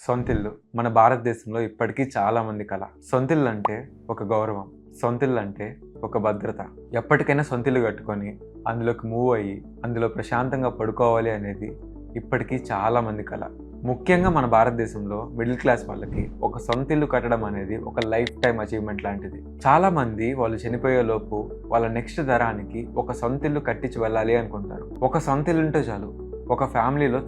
సొంతిల్లు మన భారతదేశంలో ఇప్పటికీ చాలా మంది కల. సొంతిల్లు అంటే ఒక గౌరవం, సొంతిల్లు అంటే ఒక భద్రత. ఎప్పటికైనా సొంతిల్లు కట్టుకొని అందులోకి మూవ్ అయ్యి అందులో ప్రశాంతంగా పడుకోవాలి అనేది ఇప్పటికీ చాలా మంది కల. ముఖ్యంగా మన భారతదేశంలో మిడిల్ క్లాస్ వాళ్ళకి ఒక సొంతిల్లు కట్టడం అనేది ఒక లైఫ్ టైం అచీవ్మెంట్ లాంటిది. చాలా మంది వాళ్ళు చనిపోయే లోపు వాళ్ళ నెక్స్ట్ తరానికి ఒక సొంతిల్లు కట్టించి వెళ్ళాలి అనుకుంటారు. ఒక సొంతిల్లు ఉంటే చాలు, ఒక ఫ్యామిలీలో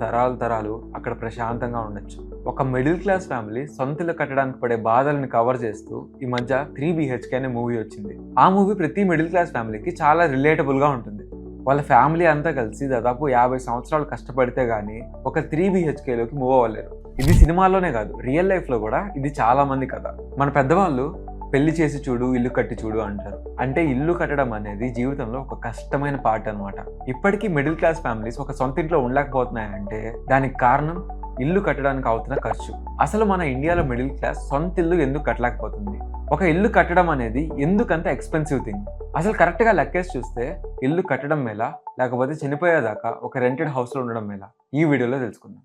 తరాలు అక్కడ ప్రశాంతంగా ఉండొచ్చు. ఒక మిడిల్ క్లాస్ ఫ్యామిలీ సొంతిల్లు కట్టడానికి పడే బాధల్ని కవర్ చేస్తూ ఈ మధ్య 3 BHK అనే మూవీ వచ్చింది. ఆ మూవీ ప్రతి మిడిల్ క్లాస్ ఫ్యామిలీకి చాలా రిలేటబుల్ గా ఉంటుంది. వాళ్ళ ఫ్యామిలీ అంతా కలిసి దాదాపు 50 సంవత్సరాలు కష్టపడితే గానీ ఒక 3 BHKలోకి మూవ్ అవ్వలేరు. ఇది సినిమాలోనే కాదు, రియల్ లైఫ్ లో కూడా ఇది చాలా మంది కథ. మన పెద్దవాళ్ళు పెళ్లి చేసి చూడు, ఇల్లు కట్టి చూడు అంటారు. అంటే ఇల్లు కట్టడం అనేది జీవితంలో ఒక కష్టమైన పార్ట్ అనమాట. ఇప్పటికీ మిడిల్ క్లాస్ ఫ్యామిలీస్ ఒక సొంత ఇంట్లో ఉండలేకపోతున్నాయంటే దానికి కారణం ఇల్లు కట్టడానికి అవుతున్న ఖర్చు. అసలు మన ఇండియాలో మిడిల్ క్లాస్ సొంత ఇల్లు ఎందుకు కట్టలేకపోతుంది? ఒక ఇల్లు కట్టడం అనేది ఎందుకంత ఎక్స్పెన్సివ్ థింగ్? అసలు కరెక్ట్గా లెక్కేసి చూస్తే ఇల్లు కట్టడం మేలా లేకపోతే చనిపోయేదాకా ఒక రెంటెడ్ హౌస్లో ఉండడం మేలా? ఈ వీడియోలో తెలుసుకుందాం.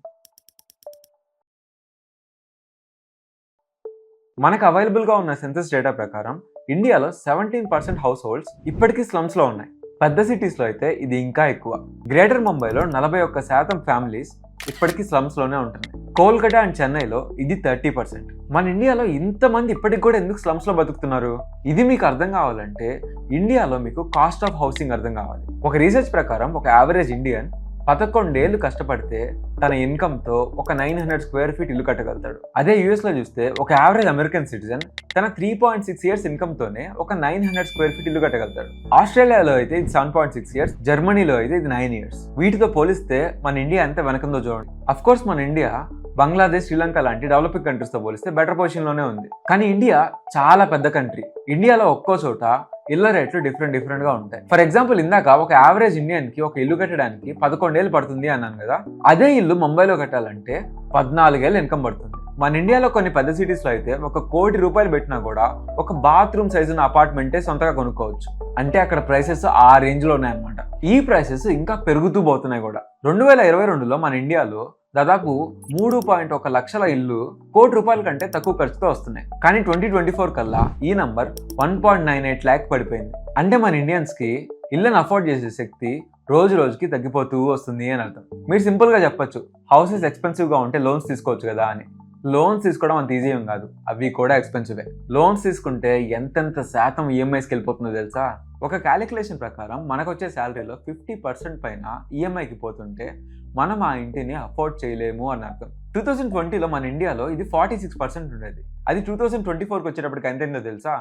మనకు అవైలబుల్గా ఉన్న సెన్సస్ డేటా ప్రకారం ఇండియాలో 17% హౌస్ హోల్డ్స్ ఇప్పటికీ స్లమ్స్లో ఉన్నాయి. పెద్ద సిటీస్లో అయితే ఇది ఇంకా ఎక్కువ. గ్రేటర్ ముంబైలో 41% ఫ్యామిలీస్ ఇప్పటికీ స్లమ్స్లోనే ఉంటున్నాయి. కోల్కతా అండ్ చెన్నైలో ఇది 30%. మన ఇండియాలో ఇంతమంది ఇప్పటికి కూడా ఎందుకు స్లమ్స్లో బతుకుతున్నారు? ఇది మీకు అర్థం కావాలంటే ఇండియాలో మీకు కాస్ట్ ఆఫ్ హౌసింగ్ అర్థం కావాలి. ఒక రీసెర్చ్ ప్రకారం ఒక యావరేజ్ ఇండియన్ 11 ఏళ్ళు కష్టపడితే తన ఇన్కమ్తో ఒక 900 స్క్వేర్ ఫీట్ ఇల్లు కట్టగలుగుతాడు. అదే యూఎస్లో చూస్తే ఒక యావరేజ్ అమెరికన్ సిటిజన్ తన 3.6 ఇయర్స్ ఇన్కమ్తోనే ఒక 900 స్క్వేర్ ఫీట్ ఇల్లు కట్టగలుగుతాడు. ఆస్ట్రేలియాలో అయితే ఇది 7.6 ఇయర్స్, జర్మనీలో అయితే ఇది 9 ఇయర్స్. వీటితో పోలిస్తే మన ఇండియా ఎంత వెనకందో చూడండి. అఫ్ కోర్స్ మన ఇండియా బంగ్లాదేశ్, శ్రీలంక లాంటి డెవలపింగ్ కంట్రీస్తో పోలిస్తే బెటర్ పొజిషన్లోనే ఉంది. కానీ ఇండియా చాలా పెద్ద కంట్రీ. ఇండియాలో ఒక్కో చోట ఇళ్ల రేట్లు డిఫరెంట్ గా ఉంటాయి. ఫర్ ఎగ్జాంపుల్, ఇందాక ఒక యావరేజ్ ఇండియన్ కి ఒక ఇల్లు కట్టడానికి 11 ఏళ్ళు పడుతుంది అన్నాను కదా. అదే ఇల్లు ముంబైలో కట్టాలంటే 14 ఏళ్ళు ఇన్కమ్ పడుతుంది. మన ఇండియాలో కొన్ని పెద్ద సిటీస్ లో అయితే1 కోటి రూపాయలు పెట్టినా కూడా ఒక బాత్రూమ్ సైజు ఉన్న అపార్ట్మెంటే సొంతగా కొనుక్కోవచ్చు. అంటే అక్కడ ప్రైసెస్ ఆ రేంజ్ లో ఉన్నాయన్నమాట. ఈ ప్రైసెస్ ఇంకా పెరుగుతూ పోతున్నాయి కూడా. 2022లో మన ఇండియాలో దాదాపు 3.1 లక్షల ఇల్లు కోటి రూపాయల కంటే తక్కువ ఖర్చుతో వస్తున్నాయి. కానీ 2024 కల్లా ఈ నంబర్ 1.98 లాక్ పడిపోయింది. అంటే మన ఇండియన్స్ కి ఇళ్ళని అఫోర్డ్ చేసే శక్తి రోజు రోజుకి తగ్గిపోతూ వస్తుంది అని అర్థం. మీరు సింపుల్ గా చెప్పొచ్చు, హౌసెస్ ఎక్స్పెన్సివ్ గా ఉంటే లోన్స్ తీసుకోవచ్చు కదా అని. లోన్స్ తీసుకోవడం అంత ఈజీ ఏం కాదు, అవి కూడా ఎక్స్పెన్సివే. లోన్స్ తీసుకుంటే ఎంతెంత శాతం ఈఎంఐస్కి వెళ్ళిపోతుందో తెలుసా? ఒక క్యాలిక్యులేషన్ ప్రకారం మనకు వచ్చే శాలరీలో 50% పైన ఈఎంఐకి పోతుంటే మనం ఆ ఇంటిని అఫోర్డ్ చేయలేము అని అర్థం. 2020లో మన ఇండియాలో ఇది 46% ఉండేది. అది 2024కి వచ్చేటప్పటికి ఎంతైందో తెలుసా?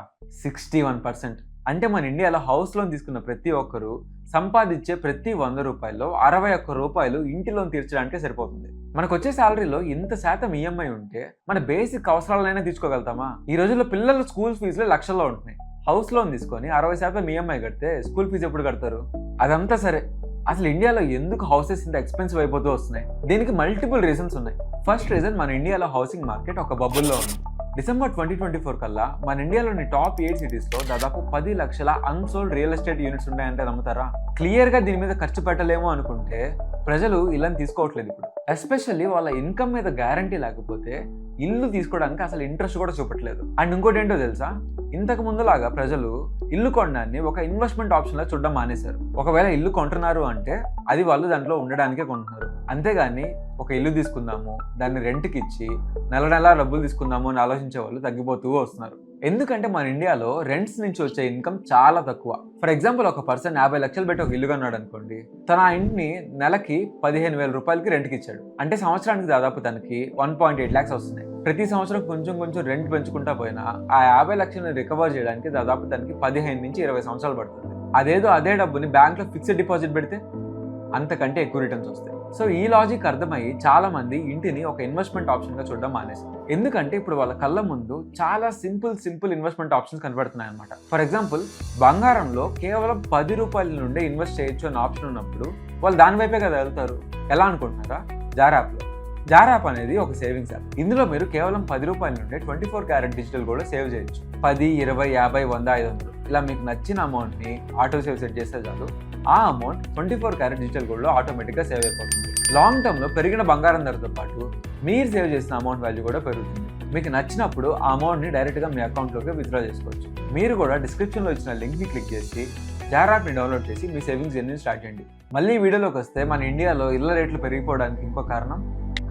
61%. అంటే మన ఇండియాలో హౌస్ లోన్ తీసుకున్న ప్రతి ఒక్కరు సంపాదించే ప్రతి 100 రూపాయల్లో 61 రూపాయలు ఇంటి లోన్ తీర్చడానికే సరిపోతుంది. మనకు వచ్చే శాలరీలో ఇంత శాతం ఈఎంఐ ఉంటే మన బేసిక్ అవసరాలైనా తీసుకోగలుగుతామా? ఈ రోజుల్లో పిల్లల స్కూల్ ఫీజులు లక్షల్లో ఉంటున్నాయి. హౌస్ లోన్ తీసుకొని 60% ఈఎంఐ కడితే స్కూల్ ఫీజు ఎప్పుడు కడతారు? అదంతా సరే, అసలు ఇండియాలో ఎందుకు హౌసెస్ ఇంత ఎక్స్పెన్సివ్ అయిపోతూ వస్తున్నాయి? దీనికి మల్టిపుల్ రీజన్స్ ఉన్నాయి. ఫస్ట్ రీజన్, మన ఇండియాలో హౌసింగ్ మార్కెట్ ఒక బబుల్లో ఉంది. డిసెంబర్ 2024 కల్లా మన ఇండియాలోని టాప్ 8 సిటీస్లో దాదాపు 10 లక్షల అన్సోల్డ్ రియల్ ఎస్టేట్ యూనిట్స్ ఉన్నాయంటే నమ్ముతారా? క్లియర్గా దీని మీద ఖర్చు పెట్టలేము అనుకుంటే ప్రజలు ఇళ్ళని తీసుకోవట్లేదు ఇప్పుడు. ఎస్పెషల్లీ వాళ్ళ ఇన్కమ్ మీద గ్యారంటీ లేకపోతే ఇల్లు తీసుకోవడానికి అసలు ఇంట్రెస్ట్ కూడా చూపట్లేదు. అండ్ ఇంకోటి ఏంటో తెలుసా? ఇంతకు ముందులాగా ప్రజలు ఇల్లు కొనడాన్ని ఒక ఇన్వెస్ట్మెంట్ ఆప్షన్లా చూడడం మానేశారు. ఒకవేళ ఇల్లు కొంటున్నారు అంటే అది వాళ్ళు దాంట్లో ఉండడానికే కొంటున్నారు. అంతేగాని ఒక ఇల్లు తీసుకుందాము, దాన్ని రెంట్కి ఇచ్చి నెల డబ్బులు తీసుకుందాము అని ఆలోచించే వాళ్ళు తగ్గిపోతూ వస్తున్నారు. ఎందుకంటే మన ఇండియాలో రెంట్స్ నుంచి వచ్చే ఇన్కమ్ చాలా తక్కువ. ఫర్ ఎగ్జాంపుల్, ఒక పర్సన్ 50 లక్షలు పెట్టి ఒక ఇల్లు కొన్నాడు అనుకోండి, తన ఆ ఇంటిని నెలకి 15,000 రూపాయలకి రెంట్కి ఇచ్చాడు. అంటే సంవత్సరానికి దాదాపు తనకి 1.8 lakhs వస్తున్నాయి. ప్రతి సంవత్సరం కొంచెం రెంట్ పెంచుకుంటా పోయినా ఆ 50 లక్షలను రికవర్ చేయడానికి దాదాపు తనకి 15 నుంచి 20 సంవత్సరాలు పడుతుంది. అదే డబ్బుని బ్యాంక్లో ఫిక్స్డ్ డిపాజిట్ పెడితే అంతకంటే ఎక్కువ రిటర్న్స్ వస్తాయి. సో ఈ లాజిక్ అర్థమయ్యి చాలా మంది ఇంటిని ఒక ఇన్వెస్ట్మెంట్ ఆప్షన్గా చూడడం మానేస్తారు. ఎందుకంటే ఇప్పుడు వాళ్ళ కళ్ళ ముందు చాలా సింపుల్ ఇన్వెస్ట్మెంట్ ఆప్షన్స్ కనబడుతున్నాయి అనమాట. ఫర్ ఎగ్జాంపుల్, బంగారంలో కేవలం 10 రూపాయల నుండే ఇన్వెస్ట్ చేయొచ్చు అనే ఆప్షన్ ఉన్నప్పుడు వాళ్ళు దాని వైపే కదా వెళ్తారు. ఎలా అనుకుంటున్నారా? జార్ యాప్ అనేది ఒక సేవింగ్స్ యాప్. ఇందులో మీరు కేవలం 10 రూపాయల నుండి 24 క్యారెట్ డిజిటల్ గోల్డ్ సేవ్ చేయొచ్చు. 10, 20, 50, 100, 500 ఇలా మీకు నచ్చిన అమౌంట్ని ఆటో సేవ్ సెట్ చేస్తే చాలు. ఆ అమౌంట్ 24 క్యారెట్ డిజిటల్ గోల్డ్లో ఆటోమేటిక్గా సేవ్ అయిపోతుంది. లాంగ్ టర్మ్లో పెరిగిన బంగారం ధరతో పాటు మీరు సేవ్ చేసిన అమౌంట్ వాల్యూ కూడా పెరుగుతుంది. మీకు నచ్చినప్పుడు ఆ అమౌంట్ని డైరెక్ట్గా మీ అకౌంట్లోకి విత్డ్రా చేసుకోవచ్చు. మీరు కూడా డిస్క్రిప్షన్లో ఇచ్చిన లింక్ని క్లిక్ చేసి జార్ యాప్ని డౌన్లోడ్ చేసి మీ సేవింగ్స్ జర్నీ స్టార్ట్ చేయండి. మళ్ళీ వీడియోలోకి వస్తే మన ఇండియాలో ఇళ్ల రేట్లు పెరిగిపోవడానికి ఇంకో కారణం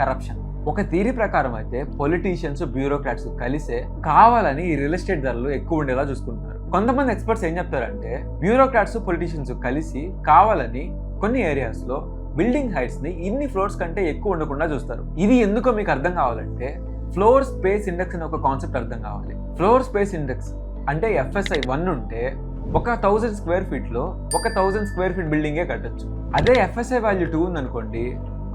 కరప్షన్. ఒక థియరీ ప్రకారం అయితే పొలిటీషియన్స్, బ్యూరోక్రాట్స్ కలిసే కావాలని ఈ రియల్ ఎస్టేట్ ధరలు ఎక్కువ ఉండేలా చూసుకుంటున్నారు. కొంతమంది ఎక్స్పర్ట్స్ ఏం చెప్తారంటే బ్యూరోక్రాట్స్, పొలిటీషియన్స్ కలిసి కావాలని కొన్ని ఏరియాస్లో బిల్డింగ్ హైట్స్ ని ఇన్ని ఫ్లోర్స్ కంటే ఎక్కువ ఉండకుండా చూస్తారు. ఇది ఎందుకో మీకు అర్థం కావాలంటే ఫ్లోర్ స్పేస్ ఇండెక్స్ అనే ఒక కాన్సెప్ట్ అర్థం కావాలి. ఫ్లోర్ స్పేస్ ఇండెక్స్ అంటే FSI 1 ఉంటే 1000 స్క్వేర్ ఫీట్ లో 1000 స్క్వేర్ ఫీట్ బిల్డింగే కట్టొచ్చు. అదే FSI వాల్యూ 2 ఉందనుకోండి,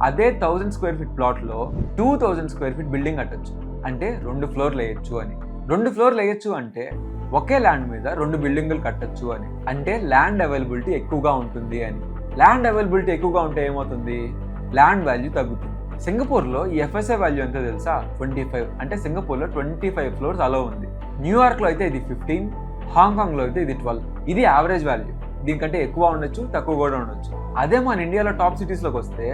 అదే 1000 స్క్వేర్ ఫీట్ ప్లాట్ లో 2000 స్క్వేర్ ఫీట్ బిల్డింగ్ కట్టొచ్చు. అంటే 2 ఫ్లోర్లు వేయొచ్చు అని. 2 ఫ్లోర్లు వేయొచ్చు అంటే ఒకే ల్యాండ్ మీద 2 బిల్డింగులు కట్టొచ్చు అని. అంటే ల్యాండ్ అవైలబిలిటీ ఎక్కువగా ఉంటుంది అని. ల్యాండ్ అవైలబిలిటీ ఎక్కువగా ఉంటే ఏమవుతుంది? ల్యాండ్ వాల్యూ తగ్గుతుంది. సింగపూర్లో ఈ FSI వాల్యూ ఎంతో తెలుసా? 25. అంటే సింగపూర్లో 25 ఫ్లోర్స్ అలో ఉంది. న్యూయార్క్లో అయితే ఇది 15, హాంకాంగ్లో అయితే ఇది 12. ఇది యావరేజ్ వాల్యూ. దీనికంటే ఎక్కువ ఉండొచ్చు, తక్కువ కూడా ఉండొచ్చు. అదే మన ఇండియాలో టాప్ సిటీస్లోకి వస్తే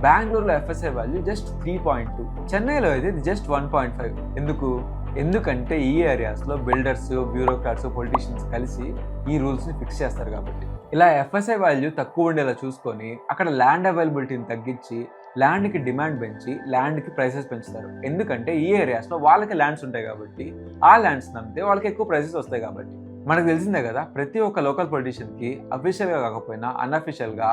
బెంగళూరులో FSI వాల్యూ జస్ట్ 3.2, చెన్నైలో అయితే ఇది జస్ట్ 1.5. ఎందుకంటే ఈ ఏరియాస్లో బిల్డర్స్, బ్యూరోక్రాట్స్, పొలిటీషియన్స్ కలిసి ఈ రూల్స్ని ఫిక్స్ చేస్తారు కాబట్టి. ఇలా FSI వాల్యూ తక్కువ ఉండేలా చూసుకొని అక్కడ ల్యాండ్ అవైలబిలిటీని తగ్గించి ల్యాండ్కి డిమాండ్ పెంచి ల్యాండ్కి ప్రైసెస్ పెంచుతారు. ఎందుకంటే ఈ ఏరియాస్లో వాళ్ళకి ల్యాండ్స్ ఉంటాయి కాబట్టి ఆ ల్యాండ్స్ నమ్మితే వాళ్ళకి ఎక్కువ ప్రైసెస్ వస్తాయి కాబట్టి. మనకు తెలిసిందే కదా, ప్రతి ఒక్క లోకల్ పొలిటీషియన్కి అఫీషియల్గా కాకపోయినా అన్అఫీషియల్గా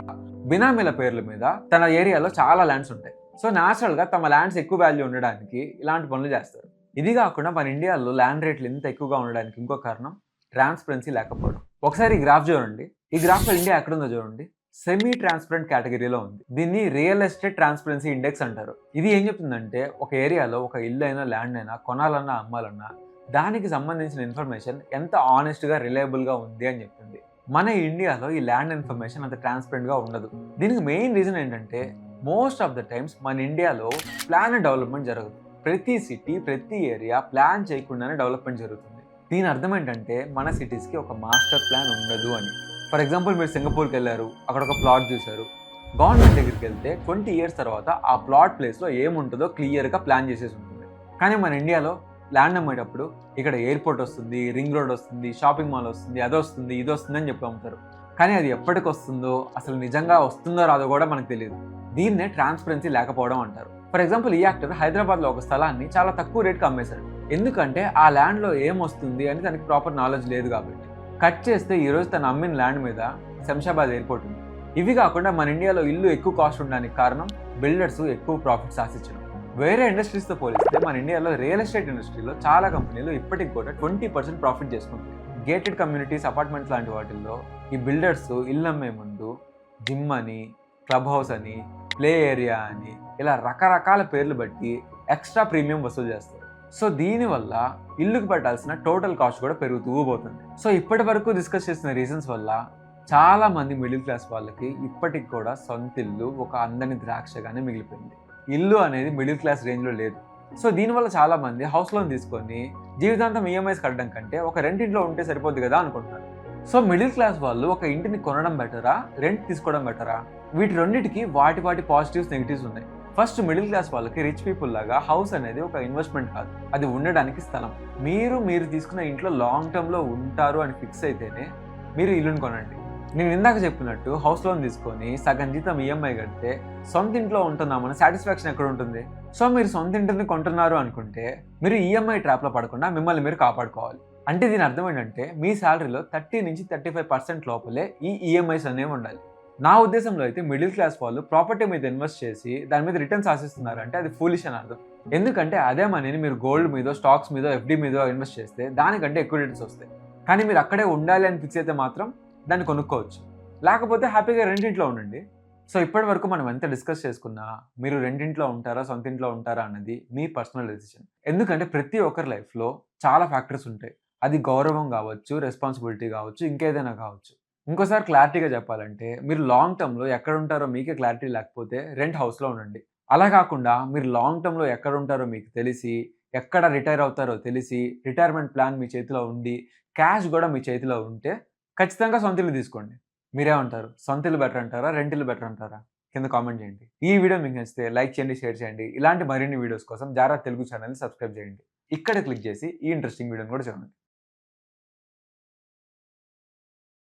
బినామీల పేర్ల మీద తన ఏరియాలో చాలా ల్యాండ్స్ ఉంటాయి. సో న్యాచురల్గా తమ ల్యాండ్స్ ఎక్కువ వాల్యూ ఉండడానికి ఇలాంటి పనులు చేస్తారు. ఇది కాకుండా మన ఇండియాలో ల్యాండ్ రేట్లు ఇంత ఎక్కువగా ఉండడానికి ఇంకో కారణం ట్రాన్స్పరెన్సీ లేకపోవడం. ఒకసారి ఈ గ్రాఫ్ చూడండి. ఈ గ్రాఫ్లో ఇండియా ఎక్కడుందో చూడండి. సెమీ ట్రాన్స్పరెంట్ కేటగిరీలో ఉంది. దీన్ని రియల్ ఎస్టేట్ ట్రాన్స్పరెన్సీ ఇండెక్స్ అంటారు. ఇది ఏం చెప్తుందంటే ఒక ఏరియాలో ఒక ఇల్లు అయినా ల్యాండ్ అయినా కొనాలన్నా అమ్మాలన్నా దానికి సంబంధించిన ఇన్ఫర్మేషన్ ఎంత ఆనెస్ట్గా రిలయబుల్గా ఉంది అని చెప్తుంది. మన ఇండియాలో ఈ ల్యాండ్ ఇన్ఫర్మేషన్ అంత ట్రాన్స్పరెంట్గా ఉండదు. దీనికి మెయిన్ రీజన్ ఏంటంటే మోస్ట్ ఆఫ్ ద టైమ్స్ మన ఇండియాలో ప్లాన్ డెవలప్మెంట్ జరగదు. ప్రతి సిటీ, ప్రతి ఏరియా ప్లాన్ చేయకుండానే డెవలప్మెంట్ జరుగుతుంది. దీని అర్థం ఏంటంటే మన సిటీస్కి ఒక మాస్టర్ ప్లాన్ ఉండదు అని. ఫర్ ఎగ్జాంపుల్ మీరు సింగపూర్కి వెళ్ళారు, అక్కడ ఒక ప్లాట్ చూశారు. గవర్నమెంట్ దగ్గరికి వెళ్తే 20 years తర్వాత ఆ ప్లాట్ ప్లేస్లో ఏముంటుందో క్లియర్గా ప్లాన్ చేసేసి ఉంటుంది. కానీ మన ఇండియాలో ల్యాండ్ అమ్మేటప్పుడు ఇక్కడ ఎయిర్పోర్ట్ వస్తుంది, రింగ్ రోడ్ వస్తుంది, షాపింగ్ మాల్ వస్తుంది, అది వస్తుంది, ఇది వస్తుంది అని చెప్పి అమ్ముతారు. కానీ అది ఎప్పటికి వస్తుందో, అసలు నిజంగా వస్తుందో రాదో కూడా మనకు తెలియదు. దీన్నే ట్రాన్స్పరెన్సీ లేకపోవడం అంటారు. ఫర్ ఎగ్జాంపుల్ ఈ యాక్టర్ హైదరాబాద్లో ఒక స్థలాన్ని చాలా తక్కువ రేట్కి అమ్మేశాడు. ఎందుకంటే ఆ ల్యాండ్లో ఏం వస్తుంది అని తనకి ప్రాపర్ నాలెడ్జ్ లేదు కాబట్టి. కట్ చేస్తే ఈరోజు తను అమ్మిన ల్యాండ్ మీద శంషాబాద్ ఎయిర్పోర్ట్ ఉంది. ఇవి కాకుండా మన ఇండియాలో ఇల్లు ఎక్కువ కాస్ట్ ఉండడానికి కారణం బిల్డర్స్ ఎక్కువ ప్రాఫిట్స్ ఆశించడం. వేరే ఇండస్ట్రీస్తో పోలిస్తే మన ఇండియాలో రియల్ ఎస్టేట్ ఇండస్ట్రీలో చాలా కంపెనీలు ఇప్పటికి కూడా 20% ప్రాఫిట్ చేసుకుంటాయి. గేటెడ్ కమ్యూనిటీస్, అపార్ట్మెంట్స్ లాంటి వాటిల్లో ఈ బిల్డర్స్ ఇల్లు అమ్మే ముందు జిమ్ అని, క్లబ్ హౌస్ అని, ప్లే ఏరియా అని ఇలా రకరకాల పేర్లు బట్టి ఎక్స్ట్రా ప్రీమియం వసూలు చేస్తారు. సో దీనివల్ల ఇల్లుకి పెట్టాల్సిన టోటల్ కాస్ట్ కూడా పెరుగుతూ పోతుంది. సో ఇప్పటి వరకు డిస్కస్ చేసిన రీజన్స్ వల్ల చాలా మంది మిడిల్ క్లాస్ వాళ్ళకి ఇప్పటికి కూడా సొంత ఇల్లు ఒక అందని ద్రాక్షగానే మిగిలిపోయింది. ఇల్లు అనేది మిడిల్ క్లాస్ రేంజ్లో లేదు. సో దీనివల్ల చాలా మంది హౌస్ లోన్ తీసుకొని జీవితాంతం ఈఎంఐస్ కట్టడం కంటే ఒక రెంటింట్లో ఉంటే సరిపోద్ది కదా అనుకుంటున్నారు. సో మిడిల్ క్లాస్ వాళ్ళు ఒక ఇంటిని కొనడం బెటరా, రెంట్ తీసుకోవడం బెటరా? వీటి రెండింటికి వాటి పాజిటివ్స్, నెగిటివ్స్ ఉన్నాయి. ఫస్ట్, మిడిల్ క్లాస్ వాళ్ళకి రిచ్ పీపుల్ లాగా హౌస్ అనేది ఒక ఇన్వెస్ట్మెంట్ కాదు, అది ఉండడానికి స్థలం. మీరు తీసుకున్న ఇంట్లో లాంగ్ టర్మ్లో ఉంటారు అని ఫిక్స్ అయితేనే మీరు ఇల్లుని కొనండి. నేను ఇందాక చెప్పినట్టు హౌస్ లోన్ తీసుకొని సగం జీతం ఈఎంఐ కడితే సొంత ఇంట్లో ఉంటున్నామన్న సాటిస్ఫాక్షన్ ఎక్కడ ఉంటుంది? సో మీరు సొంత ఇంటిని కొంటున్నారు అనుకుంటే మీరు ఈఎంఐ ట్రాప్లో పడకుండా మిమ్మల్ని మీరు కాపాడుకోవాలి. అంటే దీని అర్థం ఏంటంటే మీ శాలరీలో 30 నుంచి 35% లోపలే ఈ ఈఎంఐస్ అనేవి ఉండాలి. నా ఉద్దేశంలో అయితే మిడిల్ క్లాస్ వాళ్ళు ప్రాపర్టీ మీద ఇన్వెస్ట్ చేసి దాని మీద రిటర్న్స్ ఆశిస్తున్నారు అంటే అది ఫూలిష్ అని అర్థం. ఎందుకంటే అదే మనీని మీరు గోల్డ్ మీద, స్టాక్స్ మీద, ఎఫ్డి మీద ఇన్వెస్ట్ చేస్తే దానికంటే ఎక్కువ రిటర్న్స్ వస్తాయి. కానీ మీరు అక్కడే ఉండాలి అని ఫిక్స్ అయితే మాత్రం దాన్ని కొనుక్కోవచ్చు, లేకపోతే హ్యాపీగా రెండింట్లో ఉండండి. సో ఇప్పటి వరకు మనం ఎంత డిస్కస్ చేసుకున్నా మీరు రెండింట్లో ఉంటారా, సొంత ఇంట్లో ఉంటారా అన్నది మీ పర్సనల్ డెసిషన్. ఎందుకంటే ప్రతి ఒక్కరి లైఫ్లో చాలా ఫ్యాక్టర్స్ ఉంటాయి. అది గౌరవం కావచ్చు, రెస్పాన్సిబిలిటీ కావచ్చు, ఇంకేదైనా కావచ్చు. ఇంకోసారి క్లారిటీగా చెప్పాలంటే మీరు లాంగ్ టర్మ్లో ఎక్కడ ఉంటారో మీకే క్లారిటీ లేకపోతే రెంట్ హౌస్లో ఉండండి. అలా కాకుండా మీరు లాంగ్ టర్మ్లో ఎక్కడ ఉంటారో మీకు తెలిసి, ఎక్కడ రిటైర్ అవుతారో తెలిసి, రిటైర్మెంట్ ప్లాన్ మీ చేతిలో ఉండి, క్యాష్ కూడా మీ చేతిలో ఉంటే ఖచ్చితంగా సొంత ఇల్లు తీసుకోండి. మీరేమంటారు? సొంత ఇల్లు బెటర్ అంటారా, రెంట్ ఇల్లు బెటర్ అంటారా? కింద కామెంట్ చేయండి. ఈ వీడియో మీకు నచ్చితే లైక్ చేయండి, షేర్ చేయండి. ఇలాంటి మరిన్ని వీడియోస్ కోసం జారా తెలుగు ఛానల్ని సబ్స్క్రైబ్ చేయండి. ఇక్కడ క్లిక్ చేసి ఈ ఇంట్రెస్టింగ్ వీడియోని కూడా చూడండి.